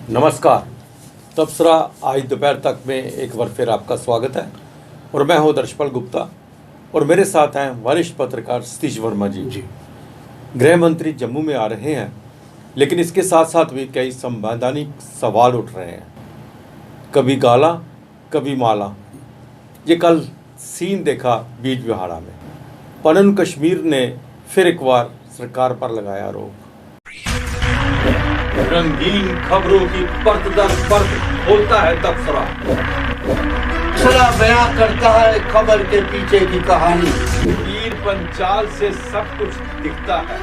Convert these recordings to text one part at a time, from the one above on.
नमस्कार। तबसरा आज दोपहर तक में एक बार फिर आपका स्वागत है और मैं हूं दर्शपाल गुप्ता और मेरे साथ हैं वरिष्ठ पत्रकार सतीश वर्मा जी। गृह मंत्री जम्मू में आ रहे हैं, लेकिन इसके साथ साथ भी कई संवैधानिक सवाल उठ रहे हैं। कभी गाला कभी माला। ये कल सीन देखा बीज बिहाड़ा में। पनन कश्मीर ने फिर एक बार सरकार पर लगाया आरोप। रंगीन खबरों की परत दर परत होता है तबसरा। तबसरा बयां करता है खबर के पीछे की कहानी। तीर पंचाल से सब कुछ दिखता है।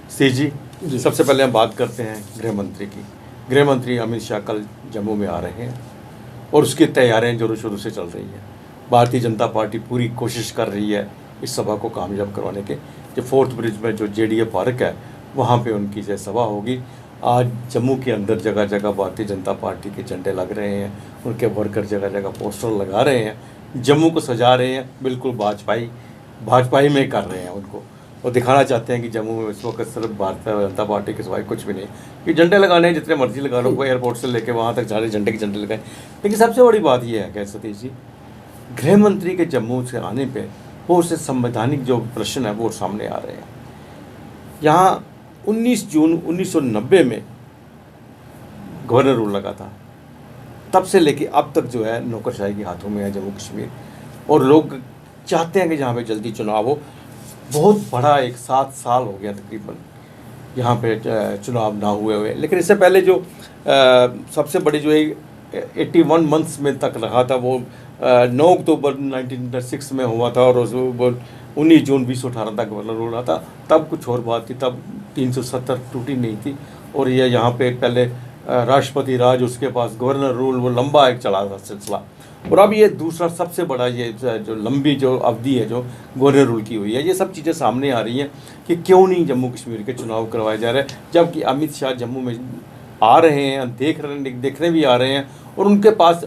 सी जी, सबसे पहले हम बात करते हैं गृह मंत्री की। गृह मंत्री अमित शाह कल जम्मू में आ रहे हैं और उसकी तैयारियां जोरों शोरों से चल रही हैं। भारतीय जनता पार्टी पूरी कोशिश कर रही है इस सभा को कामयाब करवाने के। जो फोर्थ ब्रिज में जो जेडीए पार्क है वहाँ पे उनकी जो सभा होगी। आज जम्मू के अंदर जगह जगह भारतीय जनता पार्टी के झंडे लग रहे हैं, उनके वर्कर जगह जगह पोस्टर लगा रहे हैं, जम्मू को सजा रहे हैं। बिल्कुल भाजपाई में कर रहे हैं उनको, और दिखाना चाहते हैं कि जम्मू में इस वक्त सिर्फ भारतीय जनता पार्टी के सिवाय कुछ भी नहीं। ये झंडे लगाने हैं, जितने मर्जी लगा लो, कोई एयरपोर्ट से लेके वहाँ तक सारे झंडे के झंडे लगाए। लेकिन सबसे बड़ी बात यह है कि सतीश जी, गृह मंत्री के जम्मू से आने पे बहुत से संवैधानिक जो प्रश्न है वो सामने आ रहे हैं। यहाँ 19 जून 1990 में गवर्नर रूल लगा था, तब से लेके अब तक जो है नौकरशाही के हाथों में है जम्मू कश्मीर, और लोग चाहते हैं कि जहाँ पे जल्दी चुनाव हो। बहुत बड़ा 7 साल हो गया तकरीबन यहाँ पे चुनाव ना हुए। लेकिन इससे पहले जो सबसे बड़ी जो 81 मंथ्स में तक रहा था वो 9 अक्टूबर 1906 में हुआ था, और 19 जून 2018 तक गवर्नर रूल रहा था। तब कुछ और बात थी, तब 370 टूटी नहीं थी, और ये यहाँ पे पहले राष्ट्रपति राज, उसके पास गवर्नर रूल, वो लंबा एक चला था सिलसिला। और अब ये दूसरा सबसे बड़ा ये जो लंबी जो अवधि है जो गवर्नर रूल की हुई है, ये सब चीज़ें सामने आ रही हैं कि क्यों नहीं जम्मू कश्मीर के चुनाव करवाए जा रहे हैं, जबकि अमित शाह जम्मू में आ रहे हैं, देखने भी आ रहे हैं, और उनके पास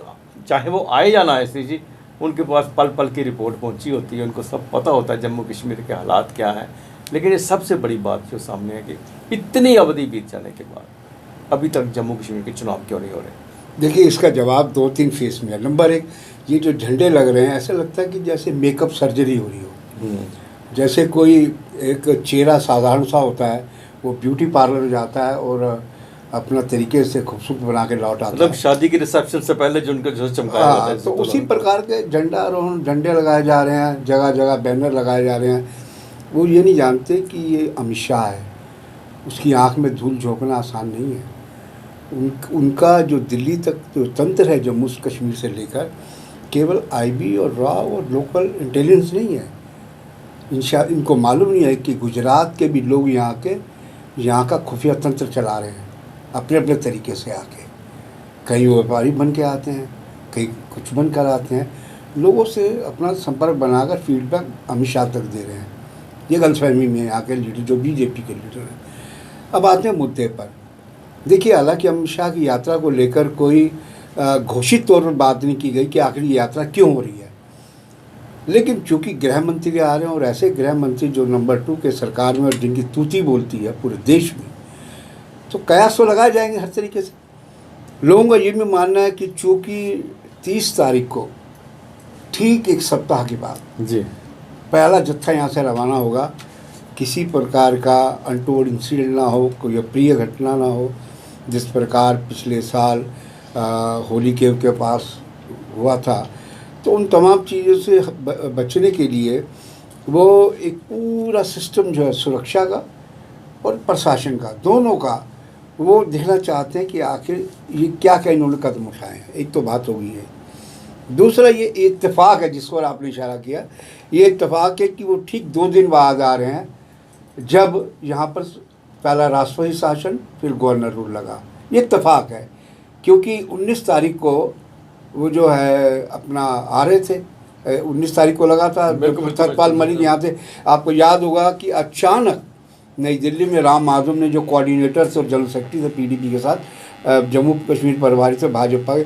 चाहे वो आए या ना आए सी जी, उनके पास पल पल की रिपोर्ट पहुंची होती है, उनको सब पता होता है जम्मू कश्मीर के हालात क्या हैं। लेकिन ये सबसे बड़ी बात जो सामने है कि इतनी अवधि बीत जाने के बाद अभी तक जम्मू कश्मीर के चुनाव क्यों नहीं हो रहे। देखिए, इसका जवाब 2-3 फेस में है। नंबर 1, ये जो झंडे लग रहे हैं, ऐसा लगता है कि जैसे मेकअप सर्जरी हो रही हो। जैसे कोई एक चेहरा साधारण सा होता है, वो ब्यूटी पार्लर जाता है और अपना तरीके से खूबसूरत बना के लौट आता है। मतलब शादी की रिसेप्शन से पहले जो उनको जो चमकाया जाता है, तो उसी प्रकार के झंडे लगाए जा रहे हैं, जगह जगह बैनर लगाए जा रहे हैं। वो ये नहीं जानते कि ये अमित शाह है, उसकी आंख में धूल झोंकना आसान नहीं है। उनका जो दिल्ली तक जो तंत्र है जम्मू कश्मीर से लेकर, केवल आईबी और रॉ और लोकल इंटेलिजेंस नहीं है। इनको मालूम नहीं है कि गुजरात के भी लोग यहाँ का खुफिया तंत्र चला रहे हैं अपने अपने तरीके से आके। कई व्यापारी बन के आते हैं, कई कुछ बन कर आते हैं, लोगों से अपना संपर्क बनाकर फीडबैक अमित शाह तक दे रहे हैं। ये गलतफहमी में यहाँ के लीडर जो बीजेपी के लीडर हैं। अब आते हैं मुद्दे पर। देखिए, हालांकि अमित शाह की यात्रा को लेकर कोई घोषित तौर पर बात नहीं की गई कि आखिर ये यात्रा क्यों हो रही है, लेकिन चूँकि गृह मंत्री आ रहे हैं, और ऐसे गृह मंत्री जो नंबर 2 के सरकार में और जिनकी तूती बोलती है पूरे देश में, तो कयास तो लगाए जाएंगे हर तरीके से। लोगों का ये भी मानना है कि चूँकि 30 तारीख को ठीक एक सप्ताह के बाद जी पहला जत्था यहाँ से रवाना होगा, किसी प्रकार का अनटोल्ड इंसिडेंट ना हो, कोई अप्रिय घटना ना हो, जिस प्रकार पिछले साल होली के पास हुआ था। तो उन तमाम चीज़ों से बचने के लिए वो एक पूरा सिस्टम जो है सुरक्षा का और प्रशासन का, दोनों का, वो देखना चाहते हैं कि आखिर ये क्या क्या इन्होंने कदम उठाए हैं। एक तो बात हो गई है। दूसरा ये इत्तेफाक है जिस पर आपने इशारा किया, ये इत्तेफाक है कि वो ठीक 2 दिन बाद आ रहे हैं जब यहाँ पर पहला राष्ट्रपति शासन फिर गवर्नर रूल लगा। ये इत्तेफाक है क्योंकि 19 तारीख को वो जो है अपना आ रहे थे, 19 तारीख को लगा था। सतपाल मलिक यहाँ थे। आपको याद होगा कि अचानक नई दिल्ली में राम माधव ने जो कोऑर्डिनेटर और जनरल सेक्रेटरी थे पीडीपी के साथ, जम्मू कश्मीर प्रभारी थे भाजपा के,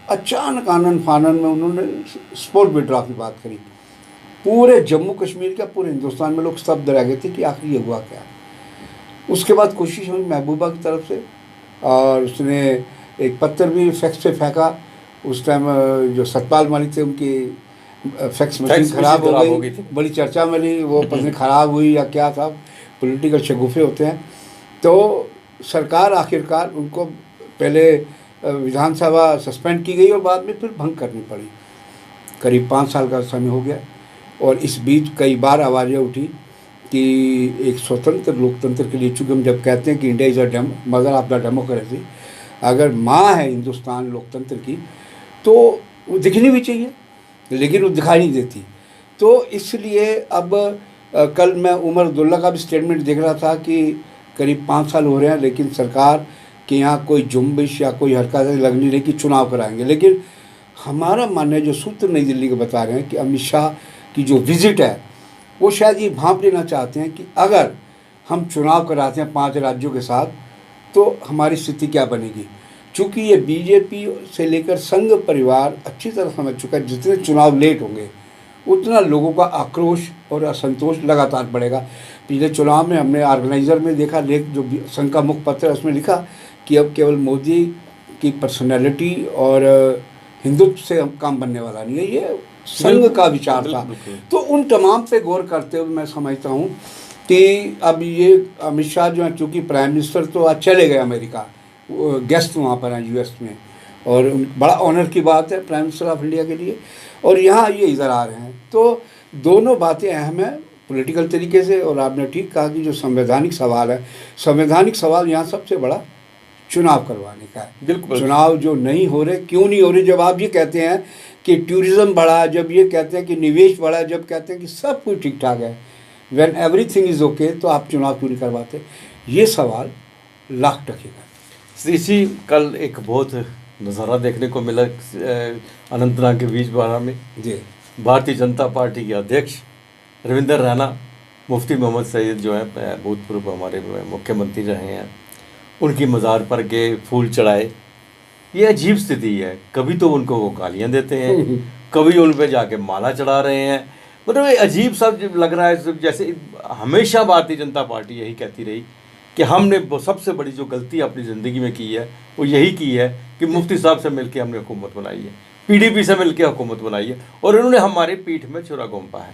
अचानक आनन फानन में उन्होंने स्पोर्ट विड्रॉ की बात करी। पूरे जम्मू कश्मीर का, पूरे हिंदुस्तान में लोग स्तब्ध रह गए थे कि आखिर ये हुआ क्या। उसके बाद कोशिश हुई महबूबा की तरफ से, और उसने एक पत्थर भी फैक्स पे फेंका। उस टाइम जो सतपाल मलिक थे उनकी फैक्स मशीन ख़राब हो गई, बड़ी चर्चा मिली, वो पता नहीं ख़राब हुई या क्या था, पॉलिटिकल शगुफे होते हैं। तो सरकार आखिरकार उनको पहले विधानसभा सस्पेंड की गई और बाद में फिर भंग करनी पड़ी। करीब 5 साल का समय हो गया, और इस बीच कई बार आवाज़ें उठी कि एक स्वतंत्र लोकतंत्र के लिए, चूँकि हम जब कहते हैं कि India is a mother of the democracy, अगर माँ है हिंदुस्तान लोकतंत्र की, तो वो दिखनी भी चाहिए, लेकिन वो दिखाई नहीं देती। तो इसलिए अब कल मैं उमर अब्दुल्ला का भी स्टेटमेंट देख रहा था कि करीब 5 साल हो रहे हैं, लेकिन सरकार के यहाँ कोई जुम्बिश या कोई हरकत लग नहीं रही कि चुनाव कराएंगे। लेकिन हमारा मानना है, जो सूत्र नई दिल्ली के बता रहे हैं, कि अमित शाह की जो विज़िट है वो शायद ये भांप लेना चाहते हैं कि अगर हम चुनाव कराते हैं 5 राज्यों के साथ तो हमारी स्थिति क्या बनेगी। चूँकि ये बीजेपी से लेकर संघ परिवार अच्छी तरह समझ चुका है, जितने चुनाव लेट होंगे उतना लोगों का आक्रोश और असंतोष लगातार बढ़ेगा। पिछले चुनाव में हमने ऑर्गेनाइज़र में देखा लेख, जो संघ का मुखपत्र है, उसमें लिखा कि अब केवल मोदी की पर्सनैलिटी और हिंदुत्व से काम बनने वाला नहीं है, ये संघ का विचार था। तो उन तमाम पे गौर करते हुए मैं समझता हूँ कि अब ये अमित शाह जो है, चूँकि प्राइम मिनिस्टर तो आज चले गए अमेरिका, गेस्ट वहाँ पर हैं यूएस में, और बड़ा ऑनर की बात है प्राइम मिनिस्टर ऑफ इंडिया के लिए, और यहाँ ये इधर आ रहे हैं। तो दोनों बातें अहम हैं पॉलिटिकल तरीके से। और आपने ठीक कहा कि जो संवैधानिक सवाल है, संवैधानिक सवाल यहाँ सबसे बड़ा चुनाव करवाने का है। बिल्कुल, चुनाव जो नहीं हो रहे, क्यों नहीं हो रहे? जब आप ये कहते हैं कि टूरिज़्म बढ़ा, जब ये कहते हैं कि निवेश बढ़ा, जब कहते हैं कि सब कुछ ठीक ठाक है, व्हेन एवरीथिंग इज़ ओके, तो आप चुनाव क्यों नहीं करवाते? ये सवाल लाख टकेगा। श्री जी, कल एक बहुत नज़ारा देखने को मिला अनंतनाग के बीजवाड़ा में। जी, भारतीय जनता पार्टी के अध्यक्ष रविंद्र रैना, मुफ्ती मोहम्मद सईद जो है भूतपूर्व हमारे मुख्यमंत्री रहे हैं, उनकी मज़ार पर गए, फूल चढ़ाए। ये अजीब स्थिति है, कभी तो उनको वो गालियाँ देते हैं, कभी उन पे जाके माला चढ़ा रहे हैं। मतलब ये अजीब सा लग रहा है, जैसे हमेशा भारतीय जनता पार्टी यही कहती रही कि हमने सबसे बड़ी जो गलती अपनी ज़िंदगी में की है वो यही की है कि मुफ्ती साहब से मिलकर हमने हुकूमत बनाई है, पीडीपी से मिलकर हुकूमत बनाई है, और इन्होंने हमारे पीठ में छुरा घोंपा है।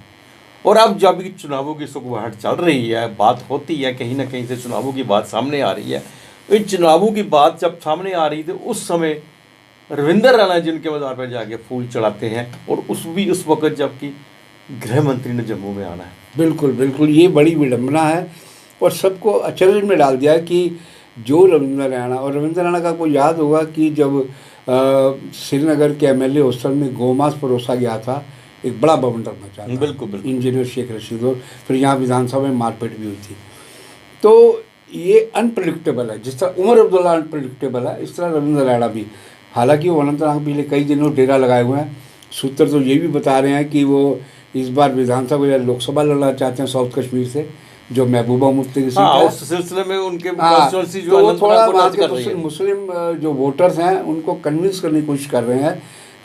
और अब जब चुनावों की सुगबुगाहट चल रही है, बात होती है, कहीं ना कहीं से चुनावों की बात सामने आ रही है, इन चुनावों की बात जब सामने आ रही थी उस समय रविंद्र रैना जिनके मज़ार पर जाके फूल चढ़ाते हैं, और उस वक्त जबकि गृह मंत्री ने जम्मू में आना है। बिल्कुल बिल्कुल, ये बड़ी विडम्बना है और सबको अचरज में डाल दिया है कि जो रविंद्र रैना, और रविंद्र रैना का आपको याद होगा कि जब श्रीनगर के एमएलए हॉस्टल में गोमांस परोसा गया था, एक बड़ा बवंडर मचा था। बिल्कुल, इंजीनियर शेख रशीद, और फिर यहाँ विधानसभा में मारपीट भी हुई थी। तो ये अनप्रडिक्टेबल है, जिस तरह उमर अब्दुल्ला अनप्रडिक्टेबल है, इस तरह रविंद्र रैना भी। हालांकि वो अनंतनाग पिछले कई दिनों डेरा लगाए हुए हैं। सूत्र तो ये भी बता रहे हैं कि वो इस बार विधानसभा या लोकसभा लड़ना चाहते हैं साउथ कश्मीर से, जो महबूबा मुफ्ती की सीट है। उस सिलसिले में उनके तो वो थोड़ा वहाँ के मुस्लिम जो वोटर्स हैं उनको कन्विंस करने की कोशिश कर रहे हैं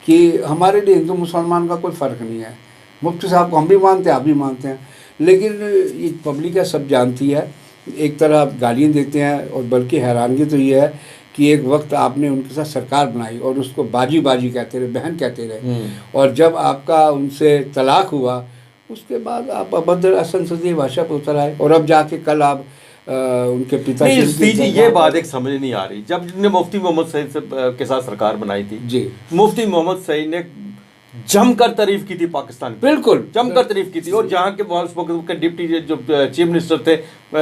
कि हमारे लिए हिंदू मुसलमान का कोई फ़र्क नहीं है। मुफ्ती साहब को हम भी मानते हैं, आप भी मानते हैं, लेकिन ये पब्लिक है, सब जानती है। एक तरह आप गालियाँ देते हैं, और बल्कि हैरानगी तो ये है कि एक वक्त आपने उनके साथ सरकार बनाई और उसको बाजी बाजी कहते रहे, बहन कहते रहे, और जब आपका उनसे तलाक हुआ उसके बाद आप अभद्र असंसदीय भाषा पर उतर आए, और अब जाके कल आप उनके पिता ये बात एक समझ नहीं आ रही। जब ने मुफ्ती मोहम्मद सईद के साथ सरकार बनाई थी जी, मुफ्ती मोहम्मद सईद ने जमकर तारीफ की थी पाकिस्तान की, बिल्कुल जमकर तारीफ की थी, और जहाँ के डिप्टी जो चीफ मिनिस्टर थे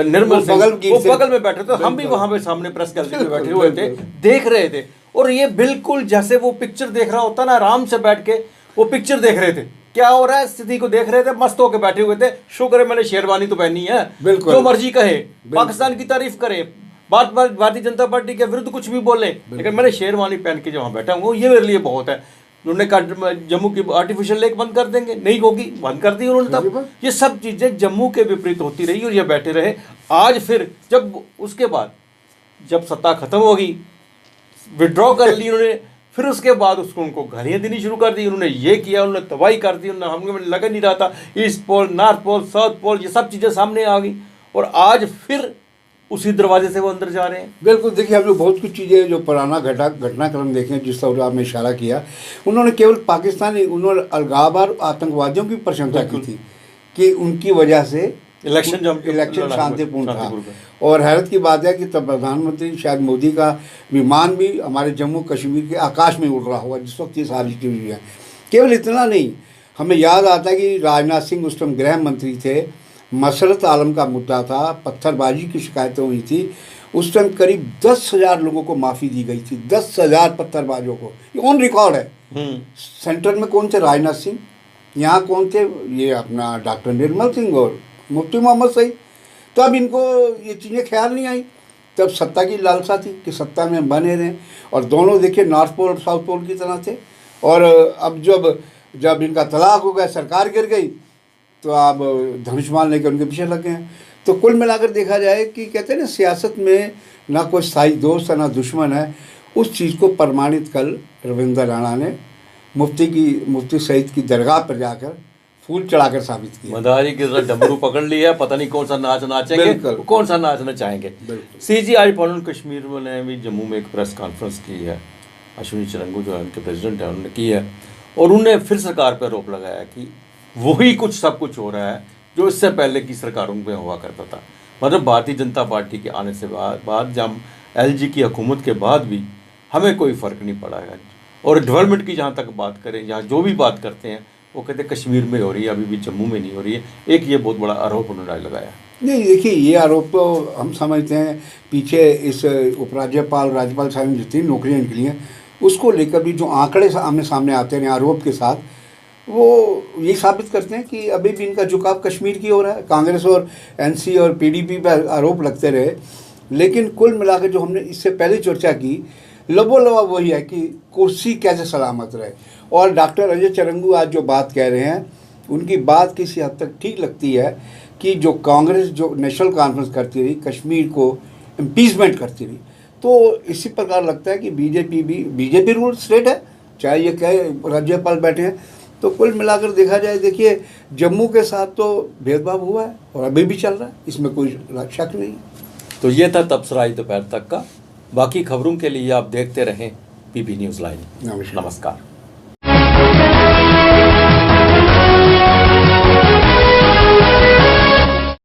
निर्मल सिंह, वो बगल में बैठे थे, हम भी वहाँ पे सामने प्रेस गैलरी में बैठे हुए थे, देख रहे थे। और ये बिल्कुल जैसे वो पिक्चर देख रहा होता ना, आराम से बैठ के वो पिक्चर देख रहे थे, क्या हो रहा है स्थिति को देख रहे थे, मस्त होकर बैठे हुए थे। शुक्र है मैंने शेरवानी तो पहनी है, जो मर्जी कहे, पाकिस्तान की तारीफ करे, भारतीय जनता पार्टी के विरुद्ध कुछ भी बोले, लेकिन मैंने शेरवानी पहन के जहाँ बैठा हूँ ये मेरे लिए बहुत है। उन्होंने कहा जम्मू की आर्टिफिशियल लेक बंद कर देंगे, नहीं होगी, बंद कर दी उन्होंने। तब ये सब चीज़ें जम्मू के विपरीत होती रही और ये बैठे रहे। आज फिर जब उसके बाद जब सत्ता खत्म होगी, विड्रॉ कर ली उन्होंने, फिर उसके बाद उसको उनको गालियाँ देनी शुरू कर दी, उन्होंने ये किया, उन्होंने तबाही कर दी, उन्होंने हमें लगा नहीं रहा था, ईस्ट पोल, नॉर्थ पोल, साउथ पोल, ये सब चीज़ें सामने आ गई और आज फिर उसी दरवाजे से वो अंदर जा रहे हैं। बिल्कुल, देखिए हम लोग बहुत कुछ चीज़ें जो पुराना घटनाक्रम देखें जिस तरह आपने इशारा किया, उन्होंने केवल पाकिस्तानी, उन्होंने अलगाववाद आतंकवादियों की प्रशंसा की थी कि उनकी वजह से इलेक्शन शांतिपूर्ण था। और हैरत की बात है कि तब प्रधानमंत्री शायद मोदी का विमान भी हमारे जम्मू कश्मीर के आकाश में उड़ रहा होगा जिस वक्त ये सारी चीज़ें हैं। केवल इतना नहीं, हमें याद आता है कि राजनाथ सिंह उस टाइम गृह मंत्री थे, मसरत आलम का मुद्दा था, पत्थरबाजी की शिकायतें हुई थी, उस टाइम करीब 10,000 लोगों को माफ़ी दी गई थी, 10,000 पत्थरबाजों को, ये ऑन रिकॉर्ड है। सेंटर में कौन थे? राजनाथ सिंह। यहाँ कौन थे? ये अपना डॉक्टर निर्मल सिंह और मुफ्ती मोहम्मद सईद। तो अब इनको ये चीज़ें ख्याल नहीं आई, तब सत्ता की लालसा थी कि सत्ता में बने रहें, और दोनों देखिए नॉर्थ पोल और साउथ पोल की तरह थे। और अब जब इनका तलाक हो गया, सरकार गिर गई, तो आप धनुष्मान लेकर उनके पीछे लगे हैं। तो कुल मिलाकर देखा जाए कि कहते हैं ना, सियासत में ना कोई स्थायी दोस्त है ना दुश्मन है। उस चीज़ को प्रमाणित कल रविंद्र राणा ने मुफ्ती सईद की दरगाह पर जाकर फूल चढ़ाकर साबित किया। मदारी की तरह डमरू पकड़ लिया, पता नहीं कौन सा नाच नाचेंगे, कौन सा नाच नचाएंगे। सीजी आज पॉलिटिकल कश्मीर ने भी जम्मू में एक प्रेस कॉन्फ्रेंस की है, अश्विनी चरंगू जो है उनके प्रेसिडेंट हैं उन्होंने की है, और उन्होंने फिर सरकार पर आरोप लगाया कि वही कुछ सब कुछ हो रहा है जो इससे पहले की सरकारों में हुआ करता था। मतलब भारतीय जनता पार्टी के आने से बाद जब LG की हुकूमत के बाद भी हमें कोई फ़र्क नहीं पड़ा है। और डेवलपमेंट की जहाँ तक बात करें, यहाँ जो भी बात करते हैं वो कहते हैं कश्मीर में हो रही है, अभी भी जम्मू में नहीं हो रही है। एक ये बहुत बड़ा आरोप उन्होंने लगाया। नहीं देखिए, ये आरोप तो हम समझते हैं पीछे इस उपराज्यपाल राज्यपाल साहब ने जितनी नौकरियाँ निकली हैं उसको लेकर भी जो आंकड़े आमने सामने आते हैं आरोप के साथ, वो ये साबित करते हैं कि अभी भी इनका झुकाव कश्मीर की हो रहा है। कांग्रेस और NC और PDP पर आरोप लगते रहे, लेकिन कुल मिलाकर जो हमने इससे पहले चर्चा की, लबोलबाब वही है कि कुर्सी कैसे सलामत रहे। और डॉक्टर अजय चरंगू आज जो बात कह रहे हैं, उनकी बात किसी हद तक ठीक लगती है कि जो कांग्रेस जो नेशनल कॉन्फ्रेंस करती रही, कश्मीर को इम्पीचमेंट करती रही, तो इसी प्रकार लगता है कि बीजेपी रूल स्टेट है, चाहे ये कहे राज्यपाल बैठे हैं। तो कुल मिलाकर देखा जाए, देखिए जम्मू के साथ तो भेदभाव हुआ है और अभी भी चल रहा है, इसमें कोई शक नहीं। तो ये था तबसरा दोपहर तक का। बाकी खबरों के लिए आप देखते रहें PP न्यूज़ लाइव। नमस्कार।